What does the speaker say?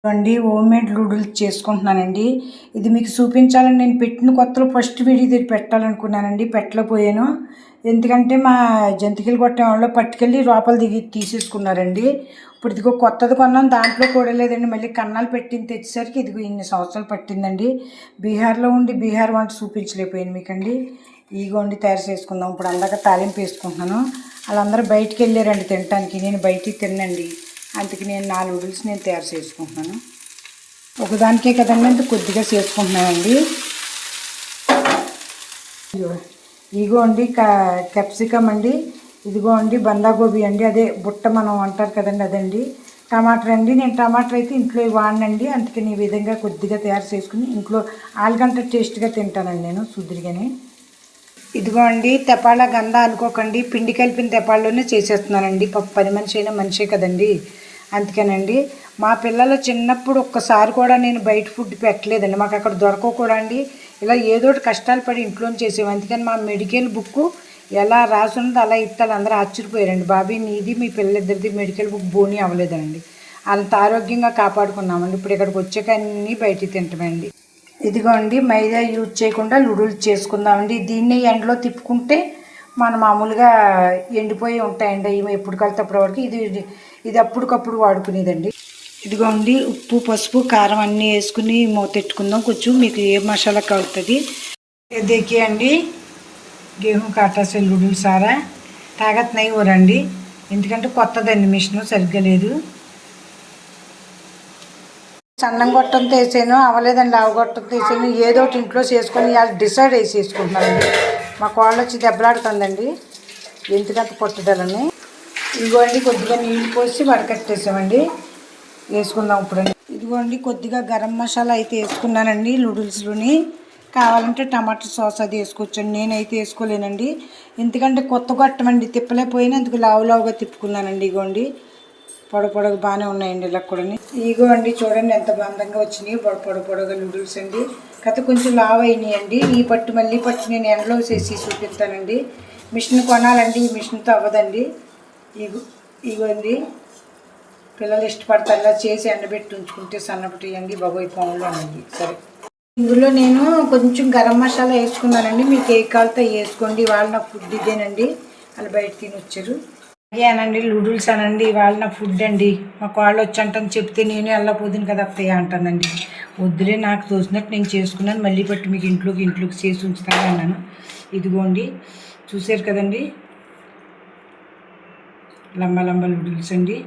అండి homemade noodles చేసుకుంటున్నానండి. ఇది మీకు చూపించాలని నేను పెట్టిన కొత్తలో ఫస్ట్ వీడియో ఇది పెట్టాలనుకున్నానండి. పెట్టలేకపోయాను. ఎందుకంటే మా జంతికలు కొట్టే వాళ్ళు పట్టుకెళ్ళి లోపల తీసేసుకున్నారండి. ఇప్పుడు ఇదిగో కొత్తది కొన్నాను, దాంట్లో కూడా లేదండి. మళ్ళీ కన్నాలు పెట్టింది తెచ్చేసరికి ఇదిగో ఇన్ని సంవత్సరాలు పట్టిందండి. బీహార్లో ఉండి బీహార్ వంట చూపించలేకపోయాను మీకండి. ఇగోండి తయారు చేసుకుందాం. ఇప్పుడు అందాక తాలింపు వేసుకుంటున్నాను. వాళ్ళందరూ బయటికి వెళ్ళారండి తినటానికి. నేను బయటికి తినండి. అందుకే నేను నా నూడిల్స్ నేను తయారు చేసుకుంటున్నాను. ఒకదానికే కదండి అంటే కొద్దిగా చేసుకుంటున్నానండి. ఇదిగో అండి క్యాప్సికమ్ అండి, ఇదిగో అండి బందాగోబీ అండి, అదే బుట్ట మనం అంటారు కదండి అదండి. టమాటర్ అండి, నేను టమాటర్ అయితే ఇంట్లో వాడినండి. అందుకని ఈ విధంగా కొద్దిగా తయారు చేసుకుని ఇంట్లో ఆలుగంట టేస్ట్గా తింటానండి నేను సుద్దిరిగానే. ఇదిగో అండి తెపాళ్ళ గంధ అనుకోకండి, పిండి కలిపిన తెపాళ్ళలోనే చేసేస్తున్నానండి. 10 మనిషి అయినా మనిషే కదండి, అందుకేనండి. మా పిల్లలు చిన్నప్పుడు ఒక్కసారి కూడా నేను బయట ఫుడ్ పెట్టలేదండి. మాకు అక్కడ దొరకవు కూడా అండి. ఇలా ఏదోటి కష్టాలు పడి ఇంట్లో చేసేవి. అందుకని మా మెడికల్ బుక్ ఎలా రాసున్నది అలా ఇస్తాను. అందరూ ఆశ్చర్యపోయారండి, బాబీ నీది మీ పిల్లలిద్దరిది మెడికల్ బుక్ బోని అవ్వలేదండి. అంత ఆరోగ్యంగా కాపాడుకున్నామండి. ఇప్పుడు ఇక్కడికి వచ్చాక అన్నీ బయట తింటామండి. ఇదిగో అండి మైదా యూజ్ చేయకుండా నూడిల్స్ చేసుకుందామండి. దీన్ని ఎండలో తిప్పుకుంటే మన మామూలుగా ఎండిపోయి ఉంటాయండి. ఇవి ఎప్పుడు కలితే అప్పటి వరకు ఇది అప్పటికప్పుడు వాడుకునేదండి. ఇదిగో అండి ఉప్పు పసుపు కారం అన్నీ వేసుకుని మూతెట్టుకుందాం. కొంచెం మీకు ఏ మసాలా కలుగుతుంది देखिए అండి. गेहूं का आटा से नूडल्स आ रहा है. తాగత్ నై ఊరండి, ఎందుకంటే కొత్తదండి, మిషన్ సరిగ్గా లేదు. సన్నం గొట్టంతో వేసాను, అవ్వలేదండి. లావు గొట్టంతో వేసాను. ఏదో ఒకటి ఇంట్లో చేసుకొని డిసైడ్ వేసేసుకుంటున్నానండి. మా కోళ్ళు వచ్చి దెబ్బలాడుతుందండి ఎందుకంత పట్టుదలని. ఇదిగోండి కొద్దిగా నీళ్ళు పోసి వడకట్టేసామండి. వేసుకుందాం ఇప్పుడు. ఇదిగోండి కొద్దిగా గరం మసాలా అయితే వేసుకున్నానండి నూడిల్స్లోని. కావాలంటే టమాటా సాస్ అది వేసుకోవచ్చండి. నేనైతే వేసుకోలేనండి, ఎందుకంటే కొత్త గొట్టమండి, తిప్పలేకపోయినా అందుకు లావుగా తిప్పుకున్నానండి. ఇగోండి పొడవు బాగానే ఉన్నాయండి ఇలా కూడా. ఇగో అండి చూడండి ఎంత అందంగా వచ్చినాయి పొడవుగా నూడిల్స్ అండి. కథ కొంచెం లావు అయినాయండి. ఈ పట్టు మళ్ళీ పట్టు నేను ఎండలో చేసి చూపిస్తానండి. మిషన్ కొనాలండి, ఈ మిషన్తో అవ్వదండి. ఇగోండి పిల్లలు ఇష్టపడతారు ఇలా చేసి ఎండబెట్టి ఉంచుకుంటే సన్నపటియండి బాబోయ్ పాములోనండి. సరే, ఇందులో నేను కొంచెం గరం మసాలా వేసుకున్నానండి. మీకు ఏ కావాలితే వేసుకోండి. ఇవాళ నా ఫుడ్ ఇదేనండి. వాళ్ళు బయట తిని వచ్చారు. అనండి నూడిల్స్ అనండి ఇవాళ నా ఫుడ్ అండి. మా కాళ్ళు వచ్చి అంటాను చెప్తే నేను వెళ్ళపోదును కదా అత్తయ్య అంటానండి. వద్దులే నాకు తోసినట్టు నేను చేసుకున్నాను, మళ్ళీ పట్టి మీకు ఇంట్లోకి చేసి ఉంచుతాను అన్నాను. ఇదిగోండి చూసారు కదండి లంబ నూడిల్స్ అండి.